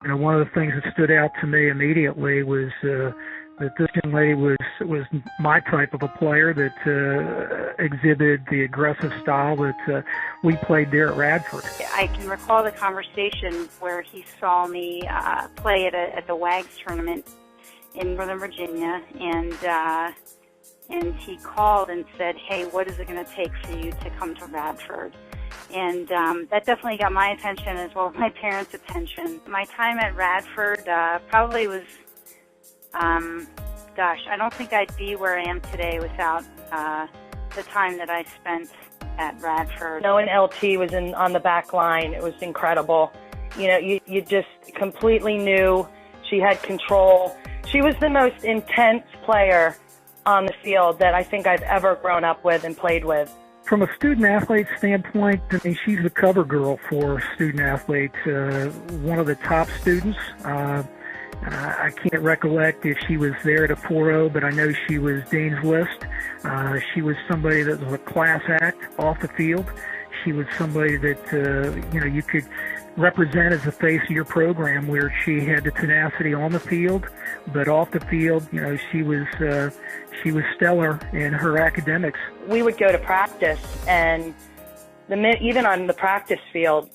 One of the things that stood out to me immediately was that this young lady was my type of a player that exhibited the aggressive style that we played there at Radford. I can recall the conversation where he saw me play at the WAGS tournament in Northern Virginia, and he called and said, "Hey, what is it going to take for you to come to Radford?" And that definitely got my attention as well as my parents' attention. My time at Radford probably was, I don't think I'd be where I am today without the time that I spent at Radford. Knowing LT was on the back line, it was incredible. You just completely knew she had control. She was the most intense player on the field that I think I've ever grown up with and played with. From a student-athlete standpoint, she's the cover girl for student-athletes, one of the top students. I can't recollect if she was there at a 4.0, but I know she was Dean's List. She was somebody that was a class act off the field. She was somebody that, you could represent as the face of your program, where she had the tenacity on the field, but off the field, she was stellar in her academics. We would go to practice, and even on the practice field,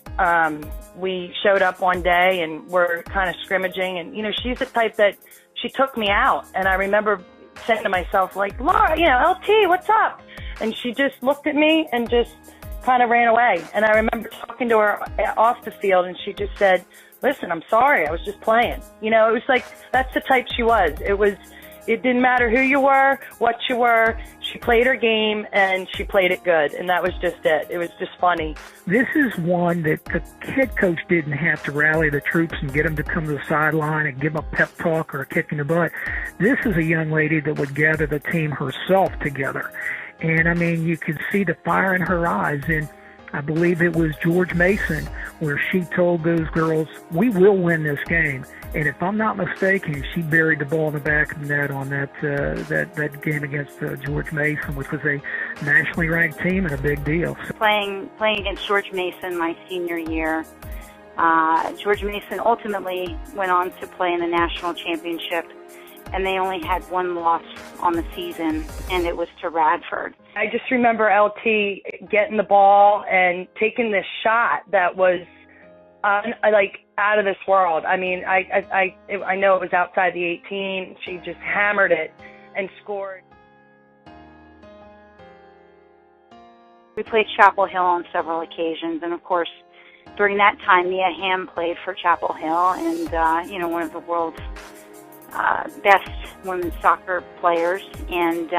we showed up one day and we're kind of scrimmaging, and she's the type that she took me out, and I remember saying to myself, like, "Laura, LT, what's up?" And she just looked at me and just kind of ran away. And I remember talking to her off the field, and she just said, "Listen, I'm sorry, I was just playing." It was like, that's the type she was. It didn't matter who you were, what you were. She played her game, and she played it good, and that was just it. It was just funny. This is one that the head coach didn't have to rally the troops and get them to come to the sideline and give them a pep talk or a kick in the butt. This is a young lady that would gather the team herself together. And, you could see the fire in her eyes. And I believe it was George Mason where she told those girls, "We will win this game." And if I'm not mistaken, she buried the ball in the back of the net on that game against George Mason, which was a nationally ranked team and a big deal. So playing against George Mason my senior year, George Mason ultimately went on to play in the national championship, and they only had one loss on the season, and it was to Radford. I just remember LT getting the ball and taking this shot that was out of this world. I know it was outside the 18. She just hammered it and scored. We played Chapel Hill on several occasions, and of course, during that time, Mia Hamm played for Chapel Hill, and one of the world's best women's soccer players, and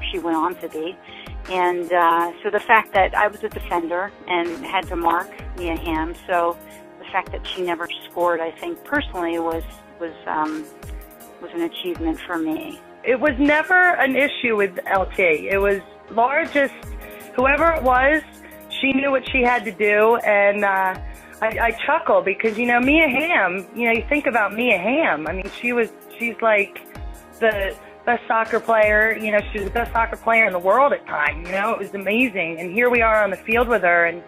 she went on to be. And so the fact that I was a defender and had to mark Mia Hamm, so the fact that she never scored, I think personally was an achievement for me. It was never an issue with LT. It was Laura, just whoever it was, she knew what she had to do, and I chuckle because Mia Hamm. You think about Mia Hamm. She's like the best soccer player. She was the best soccer player in the world at times. It was amazing. And here we are on the field with her, and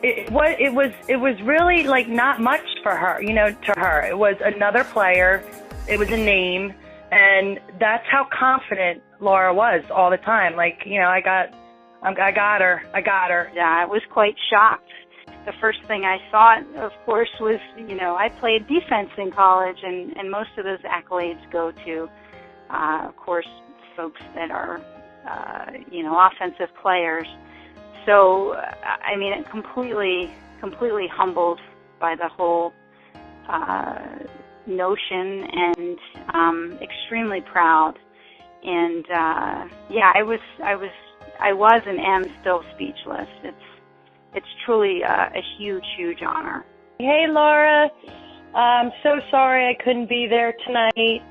it was really like not much for her. To her, it was another player. It was a name, and that's how confident Laura was all the time. Like, I got her. Yeah, I was quite shocked. The first thing I thought, of course, was, I played defense in college, and most of those accolades go to, of course, folks that are, offensive players. So, completely humbled by the whole notion, and extremely proud. And I was and am still speechless. It's truly a huge honor. Hey, Laura. I'm so sorry I couldn't be there tonight.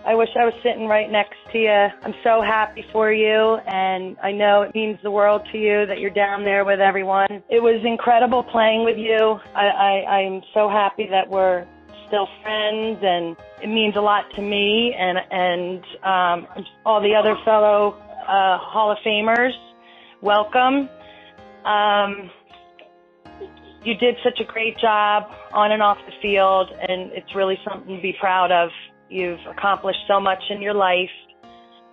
I wish I was sitting right next to you. I'm so happy for you, and I know it means the world to you that you're down there with everyone. It was incredible playing with you. I'm so happy that we're still friends, and it means a lot to me and all the other fellow Hall of Famers. Welcome. you did such a great job on and off the field, and it's really something to be proud of. You've accomplished so much in your life,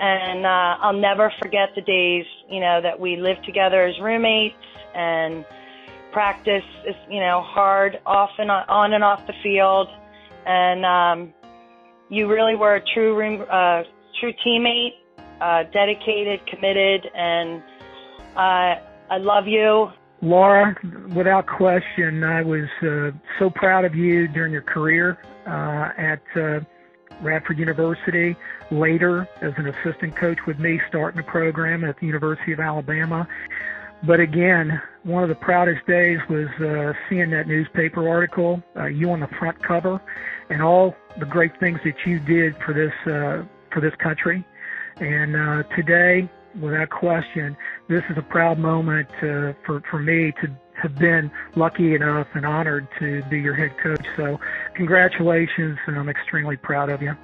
and I'll never forget the days, that we lived together as roommates and practice is, hard on and off the field. And you really were a true teammate, dedicated, committed, and I love you. Laura, without question, I was so proud of you during your career at Radford University, later as an assistant coach with me starting a program at the University of Alabama. But again, one of the proudest days was seeing that newspaper article, you on the front cover, and all the great things that you did for this country. And today, without question, this is a proud moment for me to have been lucky enough and honored to be your head coach. So congratulations, and I'm extremely proud of you.